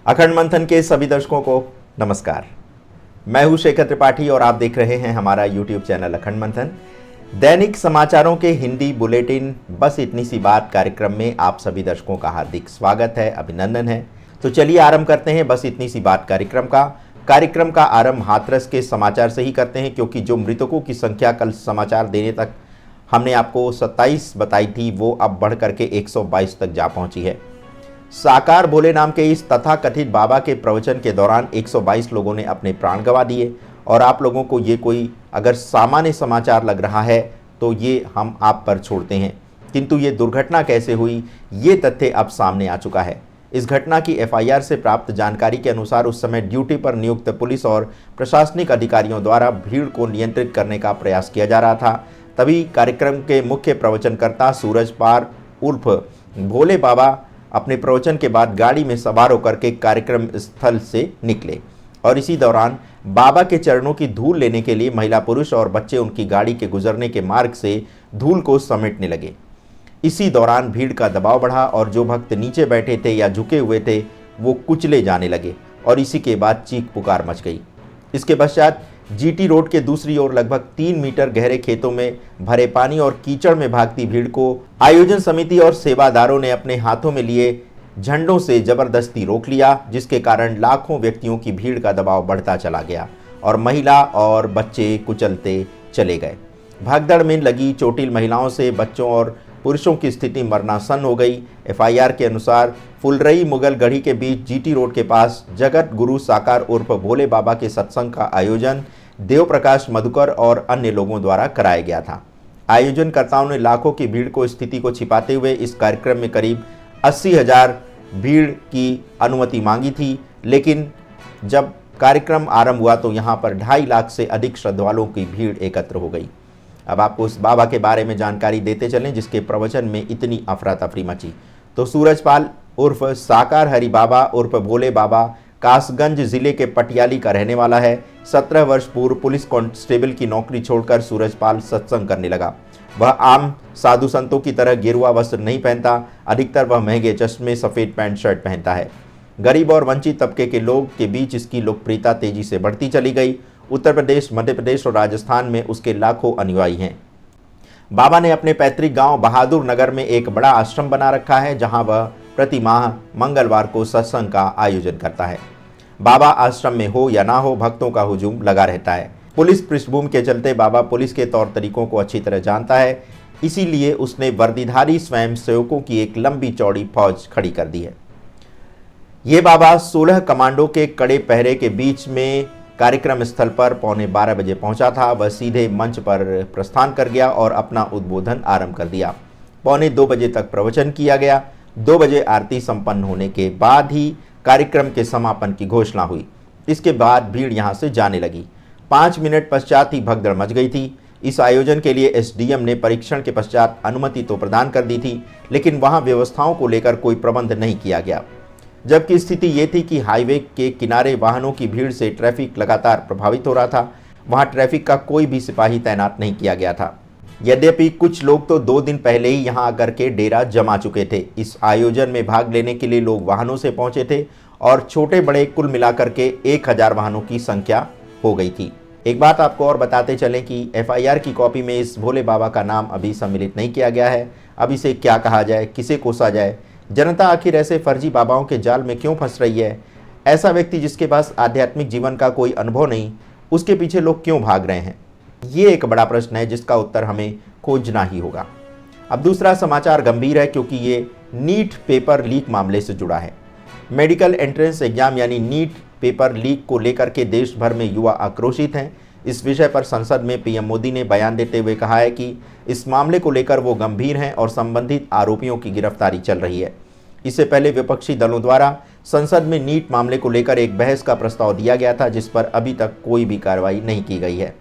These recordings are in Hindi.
अखंड मंथन के सभी दर्शकों को नमस्कार। मैं हूं शेखर त्रिपाठी और आप देख रहे हैं हमारा YouTube चैनल अखंड मंथन। दैनिक समाचारों के हिंदी बुलेटिन बस इतनी सी बात कार्यक्रम में आप सभी दर्शकों का हार्दिक स्वागत है, अभिनंदन है। तो चलिए आरंभ करते हैं बस इतनी सी बात कार्यक्रम का आरंभ हाथरस के समाचार से ही करते हैं, क्योंकि जो मृतकों की संख्या कल समाचार देने तक हमने आपको 27 बताई थी, वो अब बढ़ करके 122 तक जा पहुंची है। साकार भोले नाम के इस तथाकथित बाबा के प्रवचन के दौरान 122 लोगों ने अपने प्राण गंवा दिए। और आप लोगों को ये कोई अगर सामान्य समाचार लग रहा है तो ये हम आप पर छोड़ते हैं, किंतु ये दुर्घटना कैसे हुई ये तथ्य अब सामने आ चुका है। इस घटना की FIR से प्राप्त जानकारी के अनुसार उस समय ड्यूटी पर नियुक्त पुलिस और प्रशासनिक अधिकारियों द्वारा भीड़ को नियंत्रित करने का प्रयास किया जा रहा था। तभी कार्यक्रम के मुख्य प्रवचनकर्ता सूरजपाल उर्फ भोले बाबा अपने प्रवचन के बाद गाड़ी में सवार होकर के कार्यक्रम स्थल से निकले और इसी दौरान बाबा के चरणों की धूल लेने के लिए महिला पुरुष और बच्चे उनकी गाड़ी के गुजरने के मार्ग से धूल को समेटने लगे। इसी दौरान भीड़ का दबाव बढ़ा और जो भक्त नीचे बैठे थे या झुके हुए थे वो कुचले जाने लगे और इसी के बाद चीख पुकार मच गई। इसके पश्चात GT रोड के दूसरी ओर लगभग 3 मीटर गहरे खेतों में भरे पानी और कीचड़ में भागती भीड़ को आयोजन समिति और सेवादारों ने अपने हाथों में लिए झंडों से जबरदस्ती रोक लिया, जिसके कारण लाखों व्यक्तियों की भीड़ का दबाव बढ़ता चला गया और महिला और बच्चे कुचलते चले गए। भागदड़ में लगी चोटिल महिलाओं से बच्चों और पुरुषों की स्थिति मरणासन हो गई। FIR के अनुसार फुलरई मुगल गढ़ी के बीच GT रोड के पास जगत गुरु साकार उर्फ भोले बाबा के सत्संग का आयोजन देव प्रकाश मधुकर और अन्य लोगों द्वारा कराया गया था। आयोजनकर्ताओं ने लाखों की भीड़ को स्थिति को छिपाते हुए इस कार्यक्रम में करीब 80,000 भीड़ की अनुमति मांगी थी, लेकिन जब कार्यक्रम आरंभ हुआ तो यहाँ पर 2.5 लाख से अधिक श्रद्धालुओं की भीड़ एकत्र हो गई। अब आपको उस बाबा के बारे में जानकारी देते चलें जिसके प्रवचन में इतनी अफरा तफरी मची। तो सूरजपाल उर्फ साकार हरि बाबा उर्फ भोले बाबा कासगंज जिले के पटियाली का रहने वाला है। 17 वर्ष पूर्व पुलिस कांस्टेबल की नौकरी छोड़कर सूरजपाल सत्संग करने लगा। वह आम साधु संतों की तरह गेरुआ वस्त्र नहीं पहनता, अधिकतर वह महंगे चश्मे सफ़ेद पैंट शर्ट पहनता है। गरीब और वंचित तबके के लोग के बीच इसकी लोकप्रियता तेजी से बढ़ती चली गई। उत्तर प्रदेश, मध्य प्रदेश और राजस्थान में उसके लाखों अनुयायी हैं। बाबा ने अपने पैतृक गांव बहादुर नगर में एक बड़ा आश्रम बना रखा है, जहां वह प्रति माह मंगलवार को सत्संग का आयोजन करता है। बाबा आश्रम में हो या ना हो, भक्तों का हुजूम लगा रहता है। पुलिस पृष्ठभूमि के चलते बाबा पुलिस के तौर तरीकों को अच्छी तरह जानता है, इसीलिए उसने वर्दीधारी स्वयं सेवकों की एक लंबी चौड़ी फौज खड़ी कर दी है। ये बाबा 16 कमांडो के कड़े पहरे के बीच में कार्यक्रम स्थल पर 11:15 बजे पहुंचा था। वह सीधे मंच पर प्रस्थान कर गया और अपना उद्बोधन आरंभ कर दिया। 1:45 बजे तक प्रवचन किया गया। 2 बजे आरती संपन्न होने के बाद ही कार्यक्रम के समापन की घोषणा हुई। इसके बाद भीड़ यहां से जाने लगी। 5 मिनट पश्चात ही भगदड़ मच गई थी। इस आयोजन के लिए SDM ने परीक्षण के पश्चात अनुमति तो प्रदान कर दी थी, लेकिन वहां व्यवस्थाओं को लेकर कोई प्रबंध नहीं किया गया। जबकि स्थिति ये थी कि हाईवे के किनारे वाहनों की भीड़ से ट्रैफिक लगातार प्रभावित हो रहा था। वहां ट्रैफिक का कोई भी सिपाही तैनात नहीं किया गया था। यद्यपि कुछ लोग तो 2 दिन पहले ही यहां आकर के डेरा जमा चुके थे। इस आयोजन में भाग लेने के लिए लोग वाहनों से पहुंचे थे और छोटे बड़े कुल मिलाकर के 1000 वाहनों की संख्या हो गई थी। एक बात आपको और बताते चलें कि FIR की कॉपी में इस भोले बाबा का नाम अभी सम्मिलित नहीं किया गया है। अब इसे क्या कहा जाए, किसे कोसा जाए? जनता आखिर ऐसे फर्जी बाबाओं के जाल में क्यों फंस रही है? ऐसा व्यक्ति जिसके पास आध्यात्मिक जीवन का कोई अनुभव नहीं, उसके पीछे लोग क्यों भाग रहे हैं? ये एक बड़ा प्रश्न है जिसका उत्तर हमें खोजना ही होगा। अब दूसरा समाचार गंभीर है, क्योंकि ये नीट पेपर लीक मामले से जुड़ा है। मेडिकल एंट्रेंस एग्जाम यानी नीट पेपर लीक को लेकर के देश भर में युवा आक्रोशित हैं। इस विषय पर संसद में PM मोदी ने बयान देते हुए कहा है कि इस मामले को लेकर वो गंभीर हैं और संबंधित आरोपियों की गिरफ्तारी चल रही है। इससे पहले विपक्षी दलों द्वारा संसद में नीट मामले को लेकर एक बहस का प्रस्ताव दिया गया था, जिस पर अभी तक कोई भी कार्रवाई नहीं की गई है।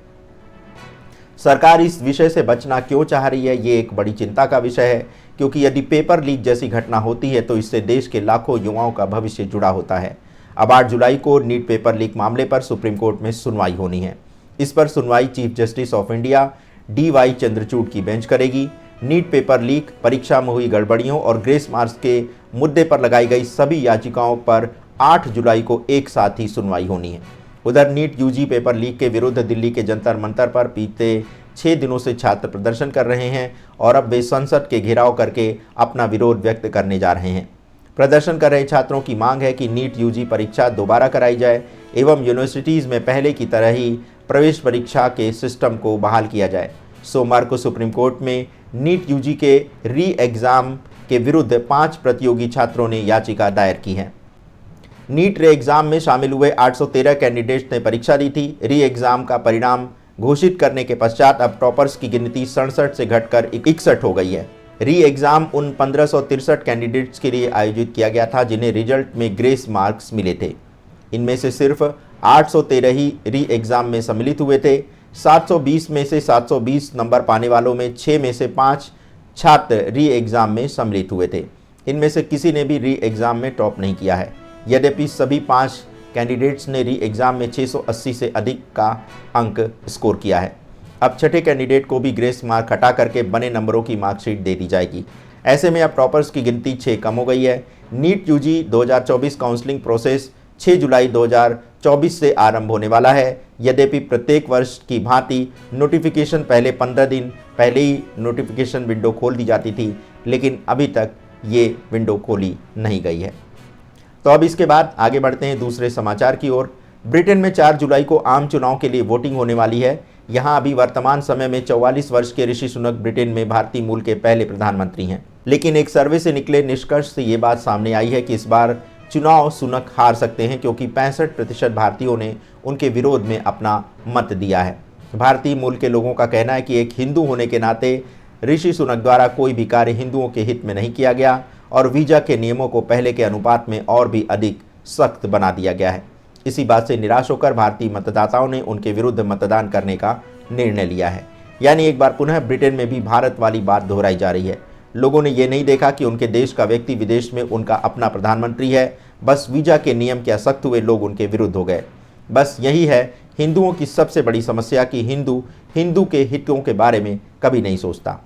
सरकार इस विषय से बचना क्यों चाह रही है, ये एक बड़ी चिंता का विषय है, क्योंकि यदि पेपर लीक जैसी घटना होती है तो इससे देश के लाखों युवाओं का भविष्य जुड़ा होता है। अब 8 जुलाई को नीट पेपर लीक मामले पर सुप्रीम कोर्ट में सुनवाई होनी है। इस पर सुनवाई chief justice of India DY Chandrachud की बेंच करेगी। नीट पेपर लीक, परीक्षा में हुई गड़बड़ियों और ग्रेस मार्क्स के मुद्दे पर लगाई गई सभी याचिकाओं पर 8 जुलाई को एक साथ ही सुनवाई होनी है। उधर नीट यूजी पेपर लीक के विरुद्ध दिल्ली के जंतर मंतर पर बीते 6 दिनों से छात्र प्रदर्शन कर रहे हैं और अब वे संसद के घेराव करके अपना विरोध व्यक्त करने जा रहे हैं। प्रदर्शन कर रहे छात्रों की मांग है कि नीट यूजी परीक्षा दोबारा कराई जाए एवं यूनिवर्सिटीज़ में पहले की तरह ही प्रवेश परीक्षा के सिस्टम को बहाल किया जाए। सोमवार को सुप्रीम कोर्ट में नीट यूजी के री एग्ज़ाम के विरुद्ध 5 प्रतियोगी छात्रों ने याचिका दायर की है। नीट री एग्ज़ाम में शामिल हुए 813 कैंडिडेट्स ने परीक्षा दी थी। री एग्ज़ाम का परिणाम घोषित करने के पश्चात अब टॉपर्स की गिनती 67 से घटकर 61 हो गई है। री एग्ज़ाम उन 1563 कैंडिडेट्स के लिए आयोजित किया गया था जिन्हें रिजल्ट में ग्रेस मार्क्स मिले थे। इनमें से सिर्फ 813 ही री एग्ज़ाम में सम्मिलित हुए थे। 720 में से 720 नंबर पाने वालों में 6 में से 5 छात्र री एग्ज़ाम में सम्मिलित हुए थे। इनमें से किसी ने भी री एग्ज़ाम में टॉप नहीं किया है। यद्यपि सभी 5 कैंडिडेट्स ने री एग्ज़ाम में 680 से अधिक का अंक स्कोर किया है। अब छठे कैंडिडेट को भी ग्रेस मार्क हटा करके बने नंबरों की मार्कशीट दे दी जाएगी। ऐसे में अब टॉपर्स की गिनती 6 कम हो गई है। नीट यूजी 2024 काउंसलिंग प्रोसेस 6 जुलाई 2024 से आरंभ होने वाला है। यद्यपि प्रत्येक वर्ष की भांति नोटिफिकेशन पहले 15 दिन पहले ही नोटिफिकेशन विंडो खोल दी जाती थी, लेकिन अभी तक ये विंडो खोली नहीं गई है। तो अब इसके बाद आगे बढ़ते हैं दूसरे समाचार की ओर। ब्रिटेन में 4 जुलाई को आम चुनाव के लिए वोटिंग होने वाली है। यहाँ अभी वर्तमान समय में 44 वर्ष के ऋषि सुनक ब्रिटेन में भारतीय मूल के पहले प्रधानमंत्री हैं। लेकिन एक सर्वे से निकले निष्कर्ष से ये बात सामने आई है कि इस बार चुनाव सुनक हार सकते हैं, क्योंकि 65% भारतीयों ने उनके विरोध में अपना मत दिया है। भारतीय मूल के लोगों का कहना है कि एक हिंदू होने के नाते ऋषि सुनक द्वारा कोई भी कार्य हिंदुओं के हित में नहीं किया गया और वीजा के नियमों को पहले के अनुपात में और भी अधिक सख्त बना दिया गया है। इसी बात से निराश होकर भारतीय मतदाताओं ने उनके विरुद्ध मतदान करने का निर्णय लिया है। यानी एक बार पुनः ब्रिटेन में भी भारत वाली बात दोहराई जा रही है। लोगों ने ये नहीं देखा कि उनके देश का व्यक्ति विदेश में उनका अपना प्रधानमंत्री है, बस वीजा के नियम क्या सख्त हुए लोग उनके विरुद्ध हो गए। बस यही है हिंदुओं की सबसे बड़ी समस्या कि हिंदू के हितों के बारे में कभी नहीं सोचता।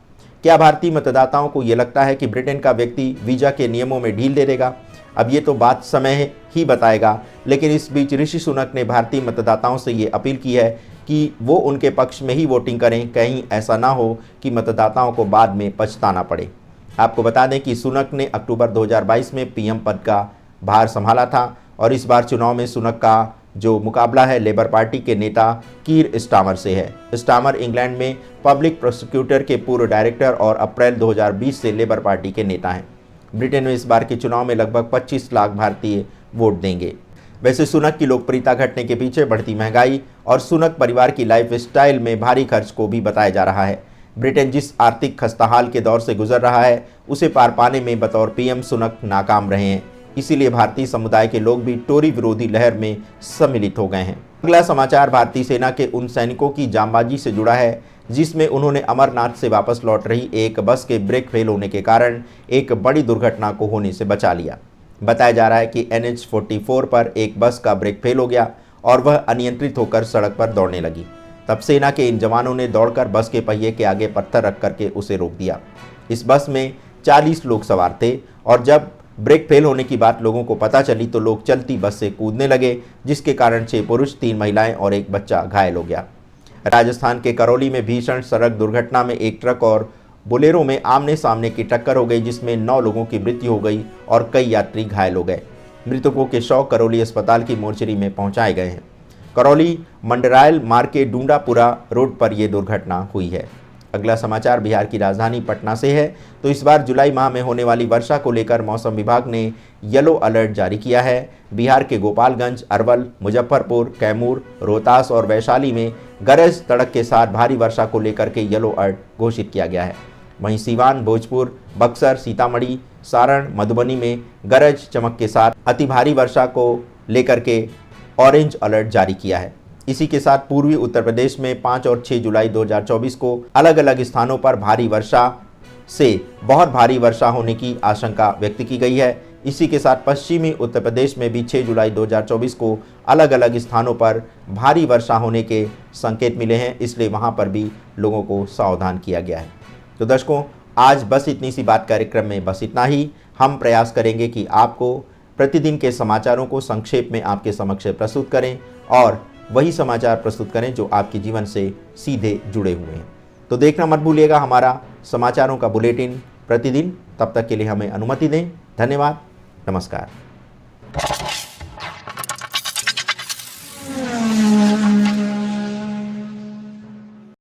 क्या भारतीय मतदाताओं को ये लगता है कि ब्रिटेन का व्यक्ति वीजा के नियमों में ढील दे देगा? अब ये तो बात समय ही बताएगा। लेकिन इस बीच ऋषि सुनक ने भारतीय मतदाताओं से ये अपील की है कि वो उनके पक्ष में ही वोटिंग करें, कहीं ऐसा ना हो कि मतदाताओं को बाद में पछताना पड़े। आपको बता दें कि सुनक ने अक्टूबर 2022 में पीएम पद का भार संभाला था और इस बार चुनाव में सुनक का जो मुकाबला है लेबर पार्टी के नेता कीर स्टामर से है। स्टामर इंग्लैंड में पब्लिक प्रोसिक्यूटर के पूर्व डायरेक्टर और अप्रैल 2020 से लेबर पार्टी के नेता हैं। ब्रिटेन में इस बार के चुनाव में लगभग 25 लाख भारतीय वोट देंगे। वैसे सुनक की लोकप्रियता घटने के पीछे बढ़ती महंगाई और सुनक परिवार की लाइफ स्टाइल में भारी खर्च को भी बताया जा रहा है। ब्रिटेन जिस आर्थिक खस्ताहाल के दौर से गुजर रहा है उसे पार पाने में बतौर पीएम सुनक नाकाम रहे हैं। इसीलिए भारतीय समुदाय के लोग भी टोरी विरोधी लहर में सम्मिलित हो गए हैं। अगला समाचार भारतीय सेना के उन सैनिकों की जांबाजी से जुड़ा है जिसमें उन्होंने अमरनाथ से वापस लौट रही एक बस के ब्रेक फेल होने के कारण एक बड़ी दुर्घटना को होने से बचा लिया। बताया जा रहा है कि NH-44 पर एक बस का ब्रेक फेल हो गया और वह अनियंत्रित होकर सड़क पर दौड़ने लगी। तब सेना के इन जवानों ने दौड़कर बस के पहिए के आगे पत्थर रख करके उसे रोक दिया। इस बस में 40 लोग सवार थे और जब ब्रेक फेल होने की बात लोगों को पता चली तो लोग चलती बस से कूदने लगे, जिसके कारण 6 पुरुष 3 महिलाएं और एक बच्चा घायल हो गया। राजस्थान के करौली में भीषण सड़क दुर्घटना में एक ट्रक और बोलेरो में आमने सामने की टक्कर हो गई, जिसमें 9 लोगों की मृत्यु हो गई और कई यात्री घायल हो गए। मृतकों के शव करौली अस्पताल की मोर्चरी में पहुंचाए गए हैं। करौली मंडरायल मार्ग के डूंडापुरा रोड पर यह दुर्घटना हुई है। अगला समाचार बिहार की राजधानी पटना से है। तो इस बार जुलाई माह में होने वाली वर्षा को लेकर मौसम विभाग ने येलो अलर्ट जारी किया है। बिहार के गोपालगंज, अरवल, मुजफ्फरपुर, कैमूर, रोहतास और वैशाली में गरज तड़क के साथ भारी वर्षा को लेकर के येलो अलर्ट घोषित किया गया है। वहीं सीवान, भोजपुर, बक्सर, सीतामढ़ी, सारण, मधुबनी में गरज चमक के साथ अति भारी वर्षा को लेकर के ऑरेंज अलर्ट जारी किया है। इसी के साथ पूर्वी उत्तर प्रदेश में 5 और 6 जुलाई 2024 को अलग अलग स्थानों पर भारी वर्षा से बहुत भारी वर्षा होने की आशंका व्यक्त की गई है। इसी के साथ पश्चिमी उत्तर प्रदेश में भी 6 जुलाई 2024 को अलग अलग स्थानों पर भारी वर्षा होने के संकेत मिले हैं, इसलिए वहां पर भी लोगों को सावधान किया गया है। तो दर्शकों, आज बस इतनी सी बात कार्यक्रम में बस इतना ही। हम प्रयास करेंगे कि आपको प्रतिदिन के समाचारों को संक्षेप में आपके समक्ष प्रस्तुत करें और वही समाचार प्रस्तुत करें जो आपके जीवन से सीधे जुड़े हुए हैं। तो देखना मत भूलिएगा हमारा समाचारों का बुलेटिन प्रतिदिन। तब तक के लिए हमें अनुमति दें। धन्यवाद। नमस्कार।